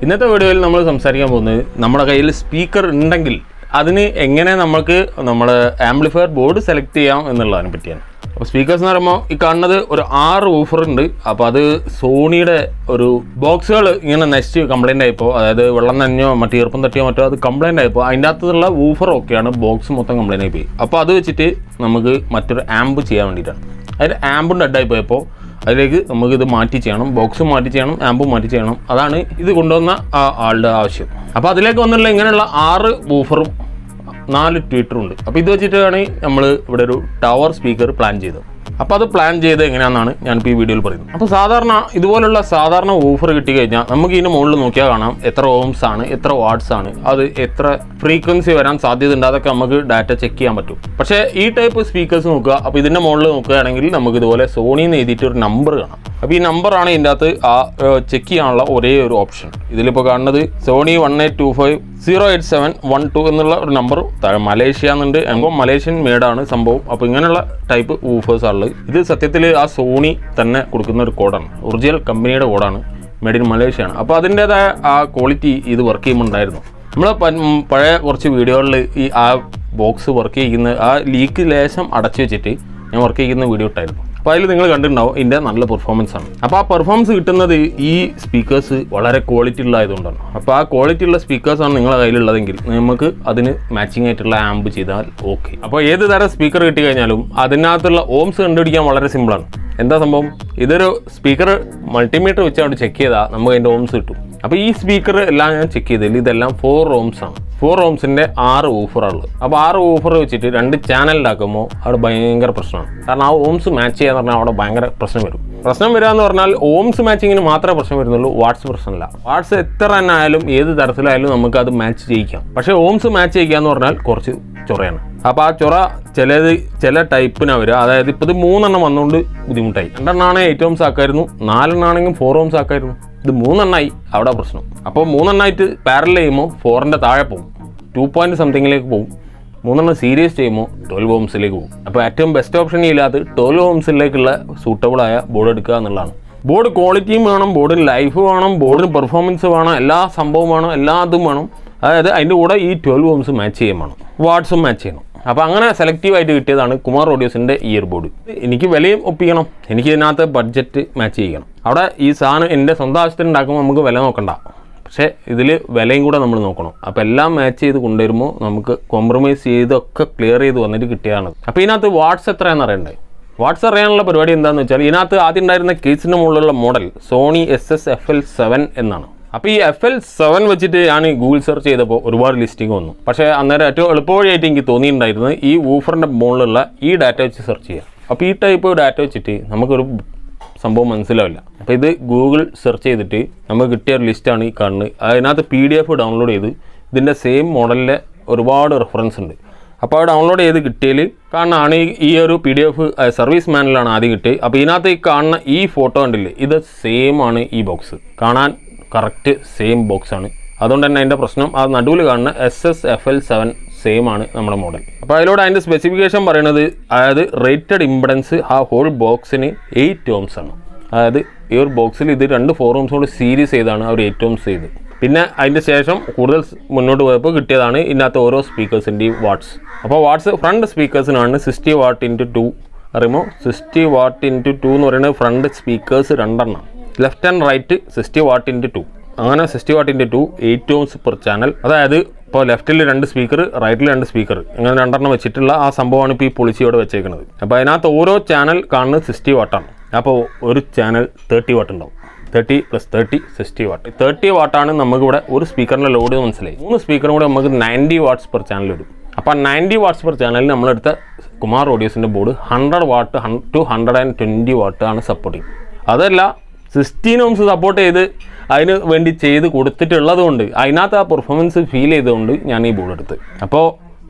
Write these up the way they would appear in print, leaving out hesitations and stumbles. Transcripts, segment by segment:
ഇന്നത്തെ വീഡിയോയിൽ നമ്മൾ സംസാരിക്കാൻ പോകുന്നത് നമ്മുടെ കയ്യിൽ സ്പീക്കർ ഉണ്ടെങ്കിൽ അതിന് എങ്ങനെ നമുക്ക് നമ്മുടെ ആംപ്ലിഫയർ ബോർഡ് സെലക്ട് ചെയ്യാം എന്നുള്ളതിനെ പറ്റിയാണ്. അപ്പോൾ സ്പീക്കേഴ്സ് എന്ന് പറയുമ്പോൾ ഈ കാണുന്നത് ഒരു 6 ഊഫർ ഉണ്ട്. അപ്പോൾ അത് സോണിയുടെ ഒരു ബോക്സുകൾ ഇങ്ങനെ നശിച്ച് കംപ്ലൈൻ്റ് ആയിപ്പോൾ, അതായത് വെള്ളം നനഞ്ഞോ മറ്റു ഈർപ്പം തട്ടിയോ മറ്റോ അത് കംപ്ലൈൻ്റ് ആയിപ്പോൾ അതിൻ്റെ അകത്തുള്ള ഊഫർ ഒക്കെയാണ് ബോക്സ് മൊത്തം കംപ്ലൈൻ്റ് ആയിപ്പോയി. അപ്പോൾ അത് വെച്ചിട്ട് നമുക്ക് മറ്റൊരു ആമ്പ് ചെയ്യാൻ വേണ്ടിയിട്ടാണ്. അതിൽ ആമ്പും ഡെഡായി പോയപ്പോൾ അതിലേക്ക് നമുക്കിത് മാറ്റി ചെയ്യണം, ബോക്സ് മാറ്റി ചെയ്യണം, ആമ്പും മാറ്റി ചെയ്യണം. അതാണ് ഇത് കൊണ്ടുവന്ന ആളുടെ ആവശ്യം. അപ്പോൾ അതിലേക്ക് വന്നുള്ള ഇങ്ങനെയുള്ള 6 ഊഫറും 4 ട്വീറ്ററും ഉണ്ട്. അപ്പോൾ ഇത് വെച്ചിട്ടാണ് നമ്മൾ ഇവിടെ ഒരു ടവർ സ്പീക്കർ പ്ലാൻ ചെയ്തത്. അപ്പോൾ അത് പ്ലാൻ ചെയ്ത് എങ്ങനെയാണെന്നാണ് ഞാനിപ്പോൾ ഈ വീഡിയോയിൽ പറയുന്നത്. അപ്പോൾ സാധാരണ ഇതുപോലുള്ള സാധാരണ ഊഫർ കിട്ടിക്കഴിഞ്ഞാൽ നമുക്ക് ഇതിൻ്റെ മുകളിൽ നോക്കിയാൽ കാണാം എത്ര ഓംസ് ആണ്, എത്ര വാട്ട്സ് ആണ്, അത് എത്ര ഫ്രീക്വൻസി വരാൻ സാധ്യത ഉണ്ട്, അതൊക്കെ നമുക്ക് ഡാറ്റ ചെക്ക് ചെയ്യാൻ പറ്റും. പക്ഷേ ഈ ടൈപ്പ് സ്പീക്കേഴ്സ് നോക്കുക. അപ്പോൾ ഇതിൻ്റെ മുകളിൽ നോക്കുകയാണെങ്കിൽ നമുക്ക് ഇതുപോലെ സോണിന്ന് എഴുതിയിട്ട് ഒരു നമ്പർ കാണാം. അപ്പോൾ ഈ നമ്പറാണ് ഇതിൻ്റെ അകത്ത് ചെക്ക് ചെയ്യാനുള്ള ഒരേ ഒരു ഓപ്ഷൻ. ഇതിലിപ്പോൾ കാണുന്നത് സോണി 182508712 എന്നുള്ള ഒരു നമ്പർ താഴെ മലേഷ്യ എന്നുണ്ട്. അപ്പോൾ മലേഷ്യൻ മേഡാണ് സംഭവം. അപ്പോൾ ഇങ്ങനെയുള്ള ടൈപ്പ് ഊഫേഴ്സ് ആണുള്ളത്. ഇത് സത്യത്തിൽ ആ സോണി തന്നെ കൊടുക്കുന്ന ഒരു കോഡാണ്, ഒറിജിനൽ കമ്പനിയുടെ കോഡാണ്, മെയ്ഡ് ഇൻ മലേഷ്യയാണ്. അപ്പോൾ അതിൻ്റേതായ ആ ക്വാളിറ്റി ഇത് വർക്ക് ചെയ്യുമ്പോൾ ഉണ്ടായിരുന്നു. നമ്മൾ പഴയ കുറച്ച് വീഡിയോകളിൽ ഈ ആ ബോക്സ് വർക്ക് ചെയ്യുന്ന ആ ലീക്ക് ലേശം അടച്ചു വെച്ചിട്ട് ഞാൻ വർക്ക് ചെയ്യുന്ന വീഡിയോ ഇട്ടായിരുന്നു. അപ്പോൾ അതിൽ നിങ്ങൾ കണ്ടിട്ടുണ്ടാവും ഇതിൻ്റെ നല്ല പെർഫോമൻസ് ആണ്. അപ്പോൾ ആ പെർഫോമൻസ് കിട്ടുന്നത് ഈ സ്പീക്കേഴ്സ് വളരെ ക്വാളിറ്റി ഉള്ളതായതുകൊണ്ടാണ്. അപ്പോൾ ആ ക്വാളിറ്റി ഉള്ള സ്പീക്കേഴ്സാണ് നിങ്ങളുടെ കയ്യിലുള്ളതെങ്കിൽ നമുക്ക് അതിന് മാച്ചിങ് ആയിട്ടുള്ള ആമ്പ് ചെയ്താൽ ഓക്കെ. അപ്പോൾ ഏത് തരം സ്പീക്കർ കിട്ടിക്കഴിഞ്ഞാലും അതിനകത്തുള്ള ഓംസ് കണ്ടുപിടിക്കാൻ വളരെ സിമ്പിളാണ്. എന്താ സംഭവം? ഇതൊരു സ്പീക്കർ മൾട്ടിമീറ്റർ വെച്ച് അവിടെ ചെക്ക് ചെയ്താൽ നമുക്ക് അതിൻ്റെ ഓംസ് കിട്ടും. അപ്പോൾ ഈ സ്പീക്കർ എല്ലാം ഞാൻ ചെക്ക് ചെയ്തതിൽ ഇതെല്ലാം 4 ഓംസ് ആണ്. 4 ഓംസിൻ്റെ 6 ഊഫറുള്ളത്. അപ്പോൾ 6 ഊഫർ വെച്ചിട്ട് 2 ചാനലിലാക്കുമ്പോൾ അവിടെ ഭയങ്കര പ്രശ്നമാണ്. കാരണം ആ ഓംസ് മാച്ച് ചെയ്യാന്ന് പറഞ്ഞാൽ അവിടെ ഭയങ്കര പ്രശ്നം വരും. പ്രശ്നം വരിക എന്ന് പറഞ്ഞാൽ ഓംസ് മാച്ചിങ്ങിന് മാത്രമേ പ്രശ്നം വരുന്നുള്ളൂ, വാട്ട്സ് പ്രശ്നമില്ല. വാട്ട്സ് എത്ര തന്നെ ആയാലും ഏത് തരത്തിലായാലും നമുക്ക് അത് മാച്ച് ചെയ്യിക്കാം. പക്ഷേ ഓംസ് മാച്ച് ചെയ്യിക്കുക എന്ന് പറഞ്ഞാൽ കുറച്ച് ചൊറയാണ്. അപ്പോൾ ആ ചൊറ ചില ടൈപ്പിനാണ് വരിക. അതായത് ഇപ്പോൾ ഇത് 3 എണ്ണം വന്നുകൊണ്ട് ബുദ്ധിമുട്ടായി. 2 എണ്ണമാണെങ്കിൽ 8 ഓംസ് ആക്കായിരുന്നു, 4 എണ്ണമാണെങ്കിൽ 4 ഓംസ് ആക്കായിരുന്നു. ഇത് 3 എണ്ണമായി, അവിടെ പ്രശ്നം. അപ്പോൾ 3 എണ്ണമായിട്ട് പാരലൽ ചെയ്യുമ്പോൾ 4ൻ്റെ താഴെ പോകും, 2 പോയിന്റ് സംതിങ്ങിലേക്ക് പോകും. 3 എണ്ണം സീരീസ് ചെയ്യുമ്പോൾ 12 ഓംസിലേക്ക് പോകും. അപ്പോൾ ഏറ്റവും ബെസ്റ്റ് ഓപ്ഷൻ ഇല്ലാതെ 12 ഓംസിലേക്കുള്ള സൂട്ടബിളായ ബോർഡ് എടുക്കുക എന്നുള്ളതാണ്. ബോർഡ് ക്വാളിറ്റിയും വേണം, ബോർഡിന് ലൈഫ് വേണം, ബോർഡിന് പെർഫോമൻസ് വേണം, എല്ലാ സംഭവം വേണം, എല്ലാ അതും വേണം. അതായത് അതിൻ്റെ കൂടെ ഈ 12 ഓംസ് മാച്ച് ചെയ്യാൻ വേണം, വാട്ട്സും മാച്ച് ചെയ്യണം. അപ്പോൾ അങ്ങനെ സെലക്റ്റീവായിട്ട് കിട്ടിയതാണ് കുമാർ ഓഡിയോസിൻ്റെ ഇയർ ബോർഡ്. എനിക്ക് വിലയും ഒപ്പിക്കണം, എനിക്ക് ഇതിനകത്ത് ബഡ്ജറ്റ് മാച്ച് ചെയ്യണം. അവിടെ ഈ സാധനം എൻ്റെ സ്വന്തം ആവശ്യത്തിന് ഉണ്ടാക്കുമ്പോൾ നമുക്ക് വില നോക്കണ്ട, പക്ഷേ ഇതിൽ വിലയും കൂടെ നമ്മൾ നോക്കണം. അപ്പോൾ എല്ലാം മാച്ച് ചെയ്ത് കൊണ്ടുവരുമ്പോൾ നമുക്ക് കോംപ്രമൈസ് ചെയ്തൊക്കെ ക്ലിയർ ചെയ്ത് വന്നിട്ട് കിട്ടിയതാണ്. അപ്പോൾ ഇതിനകത്ത് വാട്ട്സ് എത്രയാണെന്ന് അറിയണ്ടേ? വാട്ട്സ് അറിയാനുള്ള പരിപാടി എന്താണെന്ന് വെച്ചാൽ ഇതിനകത്ത് ആദ്യം ഉണ്ടായിരുന്ന കേസിൻ്റെ മുകളിലുള്ള മോഡൽ സോണി SSFL7 എന്നാണ്. അപ്പോൾ ഈ FL7 വെച്ചിട്ട് ഞാൻ ഗൂഗിൾ സെർച്ച് ചെയ്തപ്പോൾ ഒരുപാട് ലിസ്റ്റിംഗ് വന്നു. പക്ഷേ അന്നേരം ഏറ്റവും എളുപ്പവഴിയായിട്ട് എനിക്ക് തോന്നിയിട്ടുണ്ടായിരുന്നത് ഈ വൂഫറിൻ്റെ മുകളിലുള്ള ഈ ഡാറ്റ വെച്ച് സെർച്ച് ചെയ്യുക. അപ്പോൾ ഈ ടൈപ്പ് ഡാറ്റ വെച്ചിട്ട് നമുക്കൊരു സംഭവം മനസ്സിലാവില്ല. അപ്പോൾ ഇത് ഗൂഗിൾ സെർച്ച് ചെയ്തിട്ട് നമുക്ക് കിട്ടിയ ഒരു ലിസ്റ്റാണ് ഈ കാണുന്നത്. അതിനകത്ത് PDF ഡൗൺലോഡ് ചെയ്ത് ഇതിൻ്റെ സെയിം മോഡലിലെ ഒരുപാട് റെഫറൻസ് ഉണ്ട്. അപ്പോൾ അത് ഡൗൺലോഡ് ചെയ്ത് കിട്ടിയതിൽ കാണാനാണ് ഈ ഒരു PDF സർവീസ് മാനുവലാണ് ആദ്യം കിട്ടിയത്. അപ്പോൾ ഇതിനകത്ത് ഈ കാണുന്ന ഈ ഫോട്ടോ കണ്ടില്ലേ, ഇത് സെയിം ആണ് ഈ ബോക്സ്. കാണാൻ കറക്റ്റ് സെയിം ബോക്സാണ്. അതുകൊണ്ട് തന്നെ അതിൻ്റെ പ്രശ്നം ആ നടുവിൽ കാണുന്ന SSFL7 സെയിം ആണ് നമ്മുടെ മോഡൽ. അപ്പോൾ അതിലൂടെ അതിൻ്റെ സ്പെസിഫിക്കേഷൻ പറയുന്നത്, അതായത് റേറ്റഡ് ഇംപെഡൻസ് ആ ഹോൾ ബോക്സിന് 8 ഓംസ് ആണ്. അതായത് ഈ ഒരു ബോക്സിൽ ഇത് 2 4 ഓംസോട് സീരീസ് ചെയ്താണ് അവർ 8 ഓംസ് ചെയ്ത്. പിന്നെ അതിൻ്റെ ശേഷം കൂടുതൽ മുന്നോട്ട് പോയപ്പോൾ കിട്ടിയതാണ് ഇതിനകത്ത് ഓരോ സ്പീക്കേഴ്സിൻ്റെയും വാട്ട്സ്. അപ്പോൾ വാട്ട്സ് ഫ്രണ്ട് സ്പീക്കേഴ്സിനാണ് 60 വാട്ട് × 2 അറിയുമ്പോൾ 60 വാട്ട് × 2 എന്ന് പറയുന്നത് ഫ്രണ്ട് സ്പീക്കേഴ്സ് 2 എണ്ണം, ലെഫ്റ്റ് ആൻഡ് റൈറ്റ് 60 വാട്ട് × 2. അങ്ങനെ 60 വാട്ട് × 2 8 ഓംസ് പെർ ചാനൽ. അതായത് ഇപ്പോൾ ലെഫ്റ്റിൽ 2 സ്പീക്കർ, റൈറ്റിൽ 2 സ്പീക്കർ, അങ്ങനെ 2 എണ്ണം വെച്ചിട്ടുള്ള ആ സംഭവമാണ് ഇപ്പോൾ ഈ പൊളിച്ചിയോടെ വെച്ചേക്കുന്നത്. അപ്പോൾ അതിനകത്ത് ഓരോ ചാനൽ കാണുന്നത് 60 വാട്ടാണ്. അപ്പോൾ ഒരു ചാനൽ 30 വാട്ട് ഉണ്ടാവും. 30 + 30 60 വാട്ട്. 30 വാട്ടാണ് നമുക്കിവിടെ ഒരു സ്പീക്കറിൻ്റെ ലോഡ് മനസ്സിലായി. 3 സ്പീക്കറും കൂടെ നമുക്ക് 90 വാട്ട്സ് പെർ ചാനൽ വരും. അപ്പോൾ 90 വാട്ട്സ് പെർ ചാനലിൽ നമ്മളെടുത്ത കുമാർ ഓഡിയോസിൻ്റെ ബോർഡ് 100 വാട്ട് to 120 വാട്ട് ആണ് സപ്പോർട്ട് ചെയ്യും. അതല്ല 16 ഓംസ് സപ്പോർട്ട് ചെയ്ത് അതിന് വേണ്ടി ചെയ്ത് കൊടുത്തിട്ടുള്ളത് കൊണ്ട് അതിനകത്ത് ആ പെർഫോമൻസ് ഫീൽ ചെയ്തുകൊണ്ട് ഞാൻ ഈ ബോർഡ് എടുത്ത്. അപ്പോൾ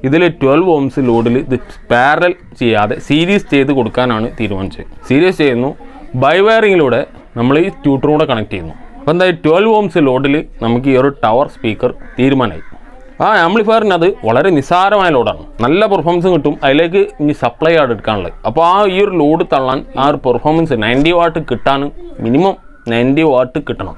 ഇതിൽ 12 ഓംസ് ലോഡിൽ ഇത് പാരലൽ ചെയ്യാതെ സീരീസ് ചെയ്ത് കൊടുക്കാനാണ് തീരുമാനിച്ചത്. സീരീസ് ചെയ്യുന്നു, ബൈ വയറിങ്ങിലൂടെ നമ്മൾ ഈ ട്യൂട്ടറും കൂടെ കണക്ട് ചെയ്യുന്നു. അപ്പോൾ എന്തായാലും 12 ഓംസ് ലോഡിൽ നമുക്ക് ഈ ഒരു ടവർ സ്പീക്കർ തീരുമാനമായി. ആ ആംപ്ലിഫയറിന് അത് വളരെ നിസ്സാരമായ ലോഡാണ്, നല്ല പെർഫോമൻസും കിട്ടും. അതിലേക്ക് ഇനി സപ്ലൈ ആണ് എടുക്കാനുള്ളത്. അപ്പോൾ ആ ഈ ഒരു ലോഡ് തള്ളാൻ ആ ഒരു പെർഫോമൻസ് 90 വാട്ട് കിട്ടാൻ മിനിമം 90 വാട്ട് കിട്ടണം.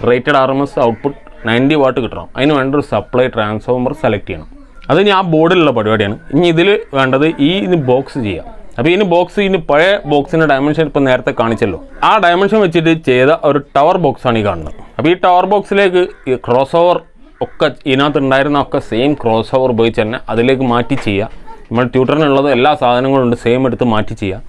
റേറ്റഡ് RMS ഔട്ട്പുട്ട് 90 വാട്ട് കിട്ടണം. അതിന് വേണ്ട ഒരു സപ്ലൈ ട്രാൻസ്ഫോമർ സെലക്ട് ചെയ്യണം. അത് ഇനി ആ ബോർഡിലുള്ള പരിപാടിയാണ്. ഇനി ഇതിൽ വേണ്ടത് ഇതിന് ബോക്സ് ചെയ്യാം. അപ്പോൾ ഇതിന് ബോക്സ് പഴയ ബോക്സിൻ്റെ ഡയമെൻഷൻ ഇപ്പോൾ നേരത്തെ കാണിച്ചല്ലോ, ആ ഡയമെൻഷൻ വെച്ചിട്ട് ചെയ്ത ഒരു ടവർ ബോക്സാണ് ഈ കാണുന്നത്. അപ്പോൾ ഈ ടവർ ബോക്സിലേക്ക് ഈ ക്രോസ് ഓവർ ഒക്കെ ഇതിനകത്ത് ഉണ്ടായിരുന്ന ഒക്കെ സെയിം ക്രോസ് ഓവർ ഉപയോഗിച്ച് തന്നെ അതിലേക്ക് മാറ്റി ചെയ്യുക. നമ്മൾ ട്യൂട്ടറിനുള്ളത് എല്ലാ സാധനങ്ങളും ഉണ്ട്, സെയിം എടുത്ത് മാറ്റി ചെയ്യുക.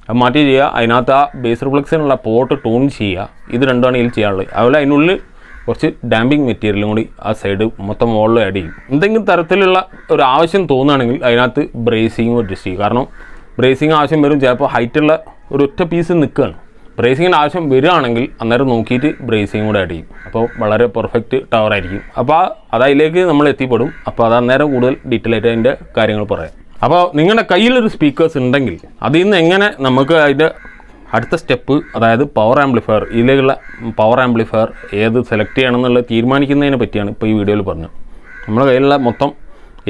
അത് മാറ്റി ചെയ്യുക. അതിനകത്ത് ആ ബേസ് റിഫ്ലക്സിനുള്ള പോർട്ട് ട്യൂൺ ചെയ്യുക. ഇത് രണ്ടുമാണ് ഇതിൽ ചെയ്യാനുള്ളത്. അതുപോലെ അതിനുള്ളിൽ കുറച്ച് ഡാമ്പിങ് മെറ്റീരിയലും കൂടി ആ സൈഡ് മൊത്തം മുകളിൽ ആഡ് ചെയ്യും. എന്തെങ്കിലും തരത്തിലുള്ള ഒരു ആവശ്യം തോന്നുകയാണെങ്കിൽ അതിനകത്ത് ബ്രേസിങ് അഡ്ജസ്റ്റ് ചെയ്യും. കാരണം ബ്രേസിങ് ആവശ്യം വരും, ചിലപ്പോൾ ഹൈറ്റുള്ള ഒരു ഒറ്റ പീസ് നിൽക്കുകയാണ്. ബ്രേസിങ്ങിൻ്റെ ആവശ്യം വരികയാണെങ്കിൽ അന്നേരം നോക്കിയിട്ട് ബ്രേസിങ് കൂടെ ആഡ് ചെയ്യും. അപ്പോൾ വളരെ പെർഫെക്റ്റ് ടവർ ആയിരിക്കും. അപ്പോൾ അതിലേക്ക് നമ്മൾ എത്തിപ്പെടും. അപ്പോൾ അത് അന്നേരം കൂടുതൽ ഡീറ്റെയിൽ ആയിട്ട് അതിൻ്റെ കാര്യങ്ങൾ പറയാം. അപ്പോൾ നിങ്ങളുടെ കയ്യിലൊരു സ്പീക്കേഴ്സ് ഉണ്ടെങ്കിൽ അതിൽ നിന്ന് എങ്ങനെ നമുക്ക് അതിൻ്റെ അടുത്ത സ്റ്റെപ്പ്, അതായത് പവർ ആംപ്ലിഫയർ, ഇതിലേക്കുള്ള പവർ ആംപ്ലിഫയർ ഏത് സെലക്ട് ചെയ്യണം എന്നുള്ളത് തീരുമാനിക്കുന്നതിനെ പറ്റിയാണ് ഇപ്പോൾ ഈ വീഡിയോയിൽ പറഞ്ഞത്. നമ്മുടെ കയ്യിലുള്ള മൊത്തം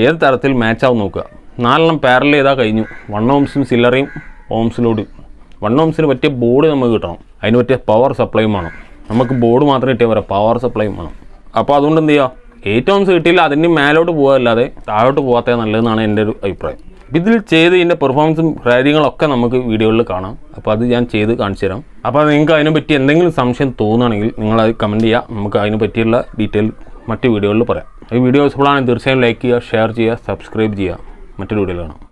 ഏത് തരത്തിൽ മാച്ചാവും നോക്കുക. 4 പാരലൽ ചെയ്താൽ കഴിഞ്ഞു. 1 ohmസും സില്ലറയും ഓംസിലോട് 1 ohmസിന് പറ്റിയ ബോർഡ് നമുക്ക് കിട്ടണം. അതിന് പറ്റിയ പവർ സപ്ലൈയും വേണം. നമുക്ക് ബോർഡ് മാത്രം കിട്ടിയാൽ പോരാ, പവർ സപ്ലൈയും വേണം. അപ്പോൾ അതുകൊണ്ട് എന്ത് ചെയ്യുക, 8 ohms കിട്ടിയില്ല അതിൻ്റെ മേലോട്ട് പോകാതെ താഴോട്ട് പോകാത്തേ നല്ലതെന്നാണ് എൻ്റെ ഒരു അഭിപ്രായം. ഇതിൽ ചെയ്ത് ഇതിൻ്റെ പെർഫോമൻസും കാര്യങ്ങളൊക്കെ നമുക്ക് വീഡിയോയിൽ കാണാം. അപ്പോൾ അത് ഞാൻ ചെയ്ത് കാണിച്ചു തരാം. അപ്പോൾ നിങ്ങൾക്ക് അതിനെപ്പറ്റി എന്തെങ്കിലും സംശയം തോന്നുകയാണെങ്കിൽ നിങ്ങളത് കമൻറ്റ് ചെയ്യുക. നമുക്ക് അതിനെ പറ്റിയുള്ള ഡീറ്റെയിൽ മറ്റ് വീഡിയോകളിൽ പറയാം. ഈ വീഡിയോ യൂസ്ഫുള്ളാണെങ്കിൽ തീർച്ചയായും ലൈക്ക് ചെയ്യുക, ഷെയർ ചെയ്യുക, സബ്സ്ക്രൈബ് ചെയ്യുക. മറ്റൊരു വീഡിയോയിൽ കാണാം.